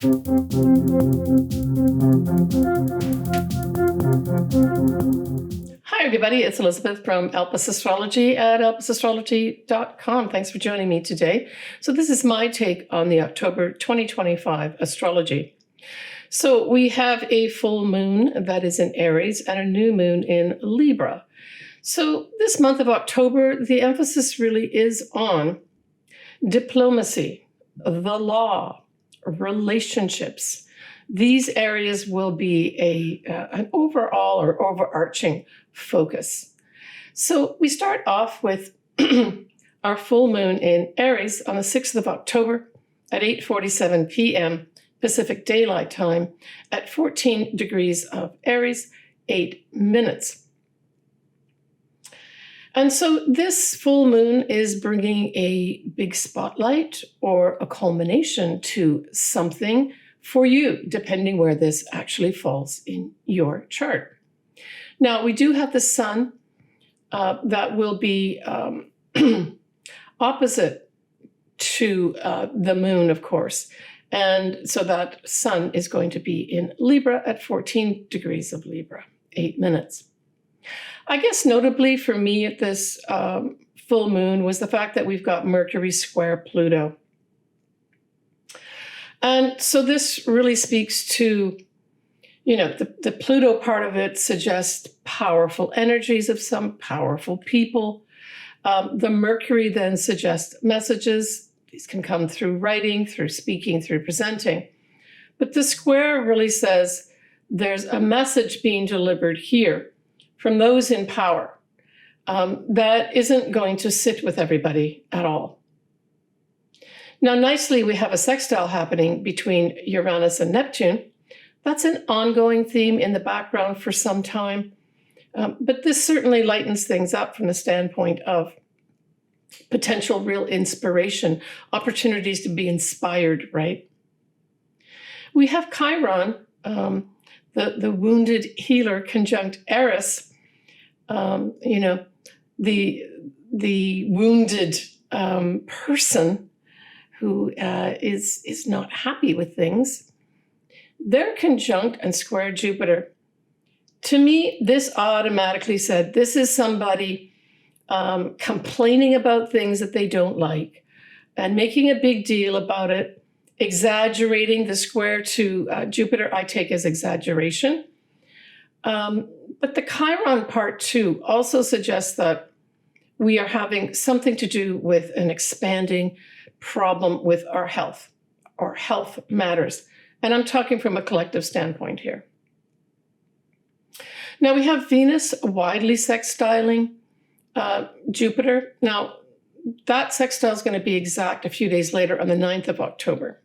Hi, everybody. It's Elizabeth from Elpis Astrology at elpisastrology.com. Thanks for joining me today. So this is my take on the October 2025 astrology. So we have a full moon that is in Aries and a new moon in Libra. So this month of October, the emphasis really is on diplomacy, the law, relationships. These areas will be an overall or overarching focus. So we start off with our full moon in Aries on the 6th of October at 8:47 p.m. Pacific Daylight Time at 14 degrees of Aries, 8 minutes. And so this full moon is bringing a big spotlight or a culmination to something for you, depending where this actually falls in your chart. Now, we do have the sun that will be opposite to the moon, of course. And so that sun is going to be in Libra at 14 degrees of Libra, 8 minutes. I guess notably for me at this full moon was the fact that we've got Mercury square Pluto. And so this really speaks to, the Pluto part of it suggests powerful energies of some powerful people. The Mercury then suggests messages. These can come through writing, through speaking, through presenting. But the square really says there's a message being delivered here from those in power that isn't going to sit with everybody at all. Now, nicely, we have a sextile happening between Uranus and Neptune. That's an ongoing theme in the background for some time. But this certainly lightens things up from the standpoint of potential real inspiration, opportunities to be inspired, right? We have Chiron, the wounded healer, conjunct Eris, the wounded person who is not happy with things. They're conjunct and square Jupiter. To me, this automatically said this is somebody complaining about things that they don't like and making a big deal about it, exaggerating. The square to Jupiter I take as exaggeration. But the Chiron part too also suggests that we are having something to do with an expanding problem with our health. Our health matters. And I'm talking from a collective standpoint here. Now we have Venus widely sextiling Jupiter. Now that sextile is going to be exact a few days later on the 9th of October.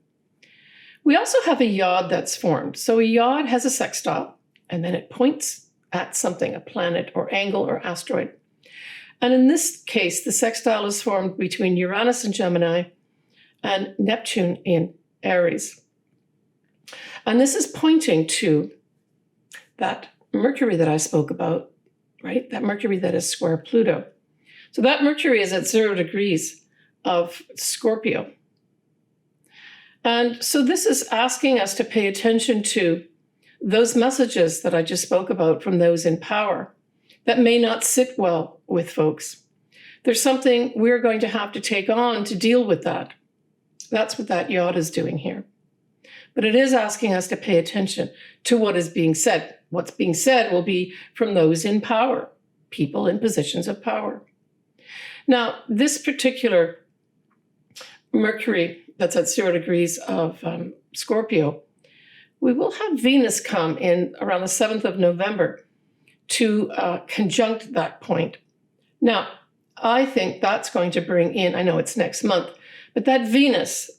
We also have a yod that's formed. So a yod has a sextile, and then it points at something, a planet or angle or asteroid. And in this case, the sextile is formed between Uranus in Gemini and Neptune in Aries. And this is pointing to that Mercury that I spoke about, right? That Mercury that is square Pluto. So that Mercury is at 0 degrees of Scorpio. And so this is asking us to pay attention to those messages that I just spoke about from those in power that may not sit well with folks. There's something we're going to have to take on to deal with that. That's what that yod is doing here. But it is asking us to pay attention to what is being said. What's being said will be from those in power, people in positions of power. Now, this particular Mercury that's at 0 degrees of Scorpio, we will have Venus come in around the 7th of November to conjunct that point. Now, I think that's going to bring in, I know it's next month, but that Venus,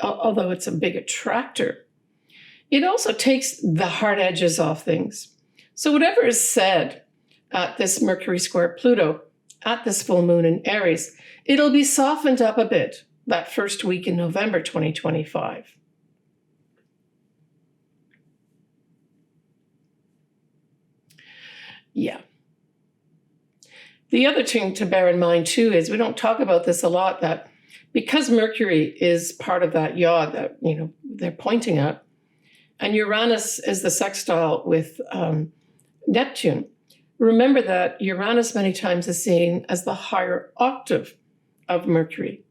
although it's a big attractor, it also takes the hard edges off things. So whatever is said at this Mercury square Pluto, at this full moon in Aries, it'll be softened up a bit that first week in November 2025. Yeah. The other thing to bear in mind too is we don't talk about this a lot, that because Mercury is part of that yaw that, they're pointing at, and Uranus is the sextile with Neptune. Remember that Uranus many times is seen as the higher octave of Mercury.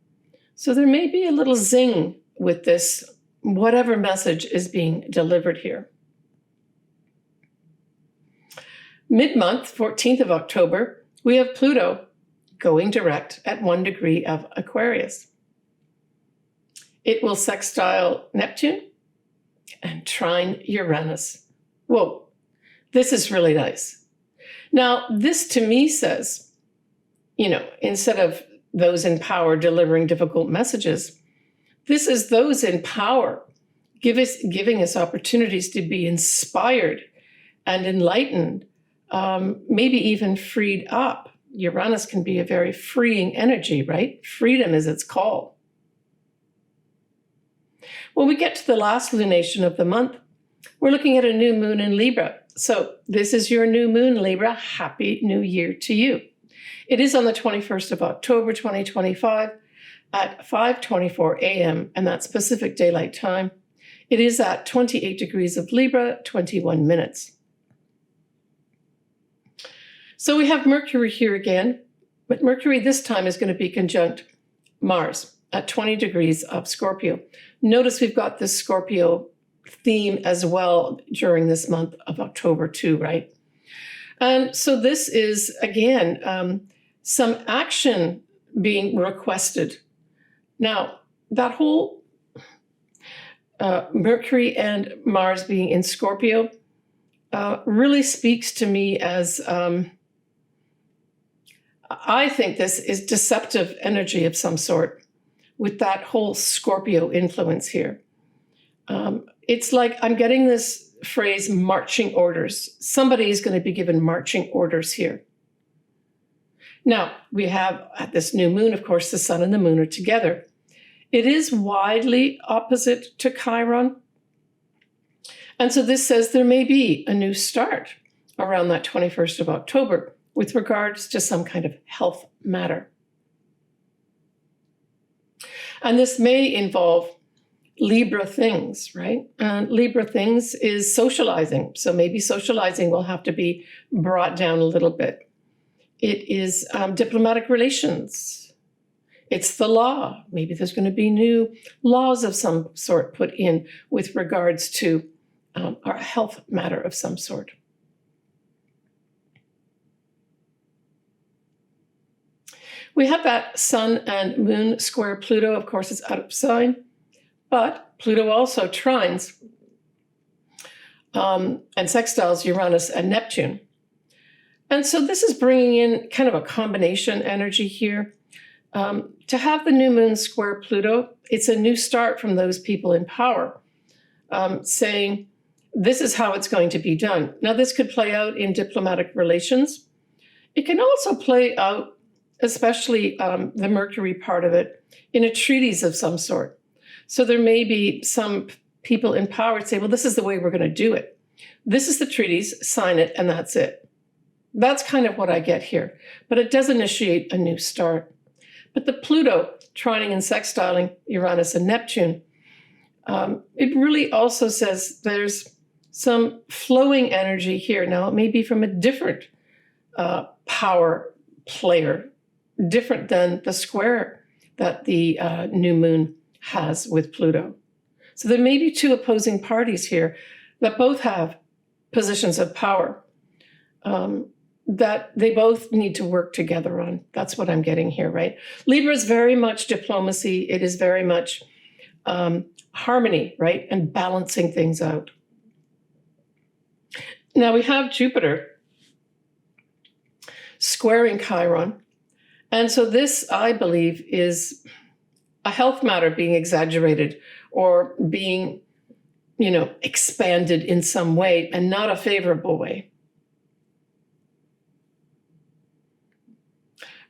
So there may be a little zing with this, whatever message is being delivered here. Mid-month, 14th of October, we have Pluto going direct at 1 degree of Aquarius. It will sextile Neptune and trine Uranus. Whoa, this is really nice. Now, this to me says, instead of those in power delivering difficult messages, this is those in power giving us opportunities to be inspired and enlightened, maybe even freed up. Uranus can be a very freeing energy, right? Freedom is its call. When we get to the last lunation of the month, we're looking at a new moon in Libra. So this is your new moon, Libra. Happy New Year to you. It is on the 21st of October, 2025 at 5:24 a.m. and that's Pacific Daylight Time. It is at 28 degrees of Libra, 21 minutes. So we have Mercury here again, but Mercury this time is going to be conjunct Mars at 20 degrees of Scorpio. Notice we've got this Scorpio theme as well during this month of October too, right? And so this is, again, some action being requested. Now, that whole Mercury and Mars being in Scorpio really speaks to me as, I think this is deceptive energy of some sort with that whole Scorpio influence here. It's like I'm getting this phrase, marching orders. Somebody is going to be given marching orders here. Now, we have at this new moon, of course, the sun and the moon are together. It is widely opposite to Chiron. And so this says there may be a new start around that 21st of October with regards to some kind of health matter. And this may involve Libra things, right? And Libra things is socializing. So maybe socializing will have to be brought down a little bit. It is diplomatic relations. It's the law. Maybe there's going to be new laws of some sort put in with regards to our health matter of some sort. We have that sun and moon square Pluto. Of course, it's out of sign, but Pluto also trines and sextiles Uranus and Neptune. And so this is bringing in kind of a combination energy here. To have the new moon square Pluto, it's a new start from those people in power, saying this is how it's going to be done. Now, this could play out in diplomatic relations. It can also play out, especially the Mercury part of it, in a treaties of some sort. So there may be some people in power say, well, this is the way we're going to do it. This is the treaties, sign it, and that's it. That's kind of what I get here. But it does initiate a new start. But the Pluto trining and sextiling Uranus and Neptune, it really also says there's some flowing energy here. Now, it may be from a different power player, different than the square that the new moon has with Pluto. So there may be two opposing parties here that both have positions of power that they both need to work together on. That's what I'm getting here, right? Libra is very much diplomacy. It is very much harmony, right? And balancing things out. Now we have Jupiter squaring Chiron. And so this, I believe, is a health matter being exaggerated or being, expanded in some way and not a favorable way.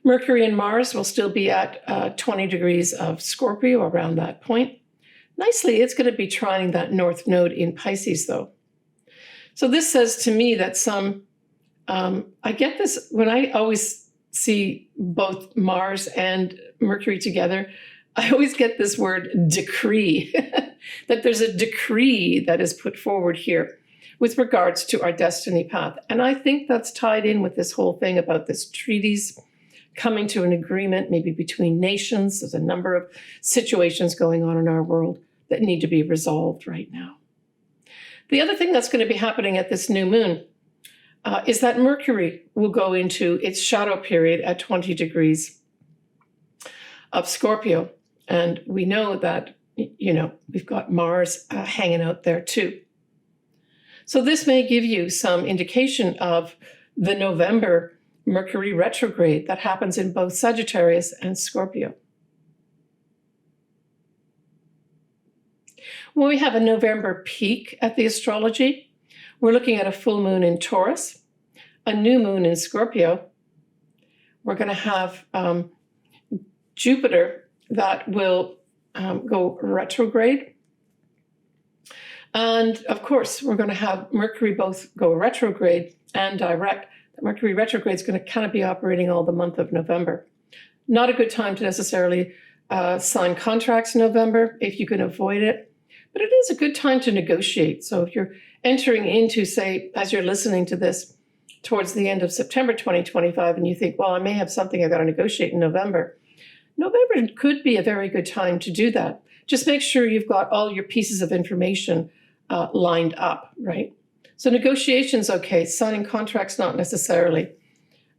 Mercury and Mars will still be at 20 degrees of Scorpio around that point. Nicely, it's going to be trining that north node in Pisces, though. So this says to me that I get this when I always see both Mars and Mercury together. I always get this word decree, that there's a decree that is put forward here with regards to our destiny path. And I think that's tied in with this whole thing about this treaties coming to an agreement, maybe between nations. There's a number of situations going on in our world that need to be resolved right now. The other thing that's going to be happening at this new moon is that Mercury will go into its shadow period at 20 degrees of Scorpio. And we know that, we've got Mars hanging out there too. So this may give you some indication of the November Mercury retrograde that happens in both Sagittarius and Scorpio. When we have a November peak at the astrology, we're looking at a full moon in Taurus, a new moon in Scorpio. We're going to have Jupiter that will go retrograde. And of course, we're going to have Mercury both go retrograde and direct. The Mercury retrograde is going to kind of be operating all the month of November. Not a good time to necessarily sign contracts in November if you can avoid it. But it is a good time to negotiate. So if you're entering into, say, as you're listening to this, towards the end of September 2025, and you think, well, I may have something I've got to negotiate in November. November could be a very good time to do that. Just make sure you've got all your pieces of information lined up, right? So negotiation's okay, signing contracts not necessarily.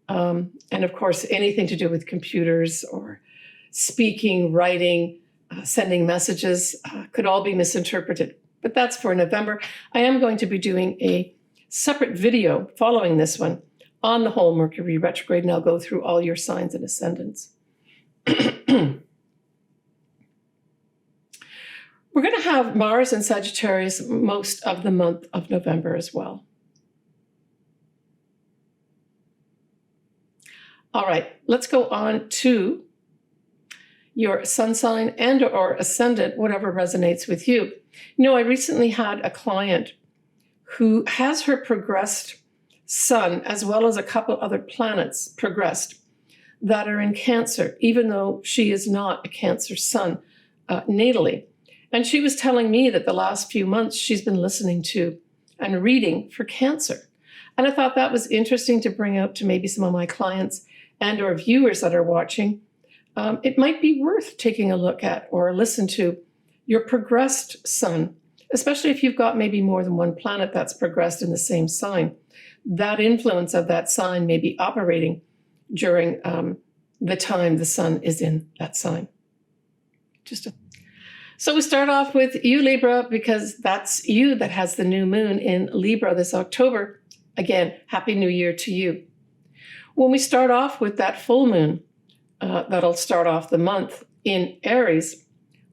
And of course, anything to do with computers or speaking, writing, sending messages could all be misinterpreted. But that's for November. I am going to be doing a separate video following this one on the whole Mercury retrograde, and I'll go through all your signs and ascendants. We're going to have Mars in Sagittarius most of the month of November as well. All right, let's go on to your sun sign and or ascendant, whatever resonates with you. I recently had a client who has her progressed sun as well as a couple other planets progressed that are in Cancer, even though she is not a Cancer sun natally. And she was telling me that the last few months she's been listening to and reading for Cancer. And I thought that was interesting to bring out to maybe some of my clients and or viewers that are watching. It might be worth taking a look at or listen to your progressed sun, especially if you've got maybe more than one planet that's progressed in the same sign. That influence of that sign may be operating during the time the sun is in that sign. So we start off with you, Libra, because that's you that has the new moon in Libra this October. Again, Happy New Year to you. When we start off with that full moon, that'll start off the month in Aries,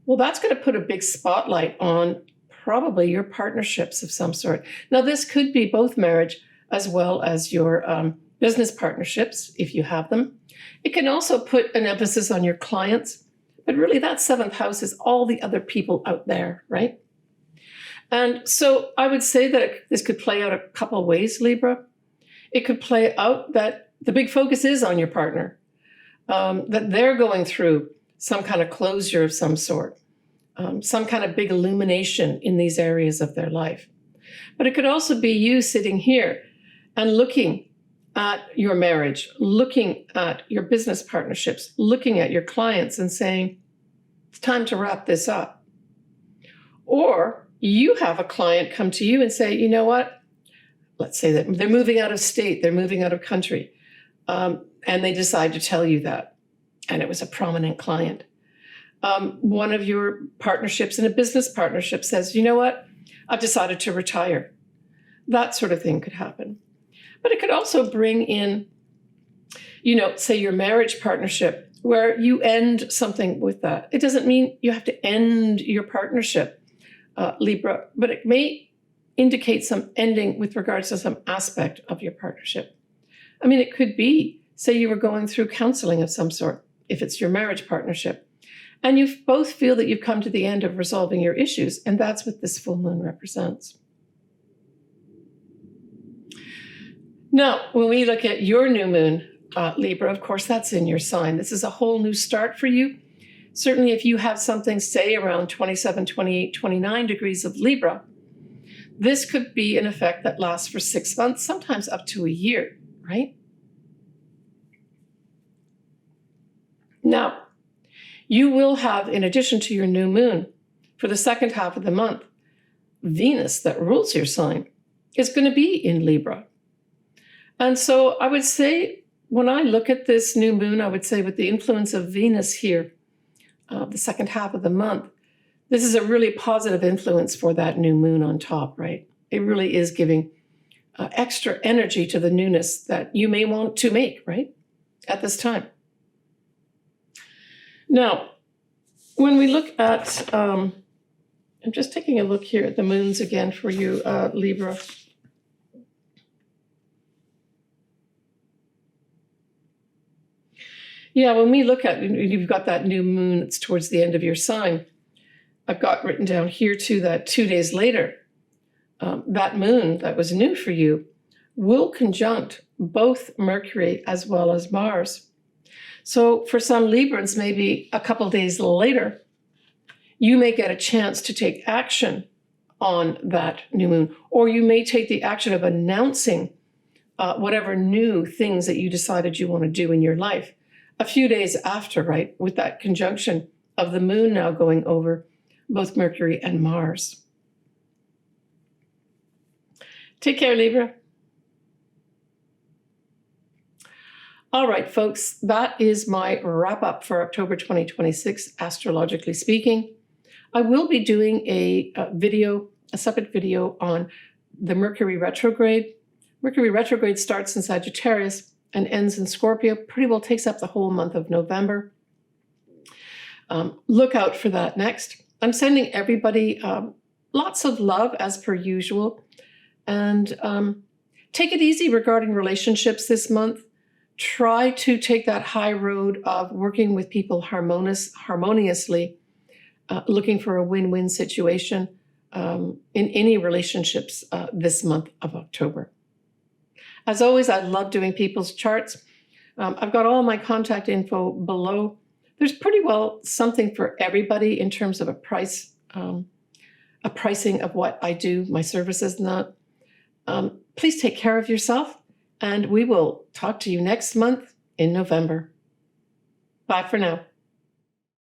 well, that's going to put a big spotlight on probably your partnerships of some sort. Now, this could be both marriage as well as your business partnerships, if you have them. It can also put an emphasis on your clients, but really that seventh house is all the other people out there, right? And so I would say that this could play out a couple of ways, Libra. It could play out that the big focus is on your partner, that they're going through some kind of closure of some sort, some kind of big illumination in these areas of their life. But it could also be you sitting here and looking at your marriage, looking at your business partnerships, looking at your clients and saying, it's time to wrap this up. Or you have a client come to you and say, you know what? Let's say that they're moving out of state, they're moving out of country, and they decide to tell you that. And it was a prominent client. One of your partnerships in a business partnership says, you know what? I've decided to retire. That sort of thing could happen. But it could also bring in, say your marriage partnership where you end something with that. It doesn't mean you have to end your partnership, Libra, but it may indicate some ending with regards to some aspect of your partnership. I mean, it could be, say you were going through counseling of some sort, if it's your marriage partnership, and you both feel that you've come to the end of resolving your issues, and that's what this full moon represents. Now, when we look at your new moon, Libra, of course, that's in your sign. This is a whole new start for you. Certainly if you have something, say, around 27, 28, 29 degrees of Libra, this could be an effect that lasts for 6 months, sometimes up to a year, right? Now, you will have, in addition to your new moon, for the second half of the month, Venus, that rules your sign, is going to be in Libra. And so I would say, when I look at this new moon, I would say with the influence of Venus here, the second half of the month, this is a really positive influence for that new moon on top, right? It really is giving extra energy to the newness that you may want to make, right, at this time. Now, when we look at, I'm just taking a look here at the moons again for you, Libra. Yeah, when we look at, you've got that new moon that's towards the end of your sign. I've got written down here too that 2 days later, that moon that was new for you will conjunct both Mercury as well as Mars. So for some Librans, maybe a couple days later, you may get a chance to take action on that new moon, or you may take the action of announcing whatever new things that you decided you want to do in your life a few days after, right, with that conjunction of the moon now going over both Mercury and Mars. Take care, Libra. All right, folks, that is my wrap up for October 2026, astrologically speaking. I will be doing a separate video on the Mercury retrograde. Mercury retrograde starts in Sagittarius and ends in Scorpio, pretty well takes up the whole month of November. Look out for that next. I'm sending everybody lots of love as per usual. And take it easy regarding relationships this month. Try to take that high road of working with people harmoniously, looking for a win-win situation in any relationships this month of October. As always, I love doing people's charts. I've got all my contact info below. There's pretty well something for everybody in terms of a price, a pricing of what I do, my services and that. Please take care of yourself, and we will talk to you next month in November. Bye for now.